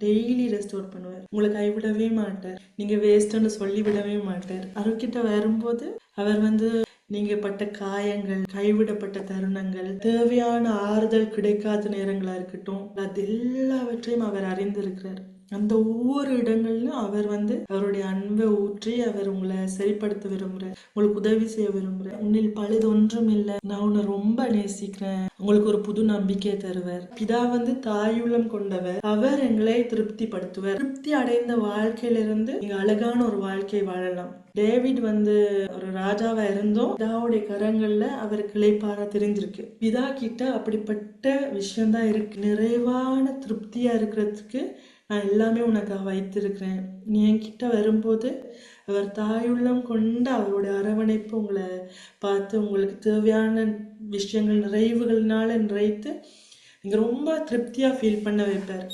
Daily restore பண்ணுவார். உங்களை கைவிடவே மாட்டார். நீங்க வேஸ்ட்னு சொல்லி விடவே மாட்டார். அவர்கிட்ட வரும்போது அவர் நீங்க பட்ட காயங்கள், கைவிடப்பட்ட தருணங்கள், தேவையான ஆறுதல் கிடைக்காத நேரங்களா இருக்கட்டும், அது எல்லாவற்றையும் அவர் அறிந்திருக்கிறார். அந்த ஒவ்வொரு இடங்கள்லும் அவர் அவருடைய அன்பை ஊற்றி அவர் உங்களை சரிப்படுத்த விரும்புறார். உங்களுக்கு உதவி செய்ய விரும்புறார். உன்னில் பழுது ஒன்றும் இல்லை, நான் உன்னை ரொம்ப நேசிக்கிறேன், உங்களுக்கு ஒரு புது நம்பிக்கையை தருவார். பிதா தாயுள்ளம் கொண்டவர். அவர் எங்களை திருப்திப்படுத்துவார். திருப்தி அடைந்த வாழ்க்கையிலிருந்து நீங்க அழகான ஒரு வாழ்க்கை வாழலாம். டேவிட் ஒரு ராஜாவா இருந்தும் பிதாவுடைய கரங்கள்ல அவர் கிளைப்பார தெரிஞ்சிருக்கு. பிதா கிட்ட அப்படிப்பட்ட விஷயம்தான் இருக்கு. நிறைவான திருப்தியா இருக்கிறதுக்கு நான் எல்லாமே உனக்காக வைத்திருக்கிறேன். நீ என்கிட்ட வரும்போது அவர் தாயுள்ளம் கொண்டு அவருடைய அரவணைப்பு உங்களை பார்த்து உங்களுக்கு தேவையான விஷயங்கள் நிறைவுகள்னால நிறைத்து நீங்க ரொம்ப திருப்தியா ஃபீல் பண்ண வைப்பார்.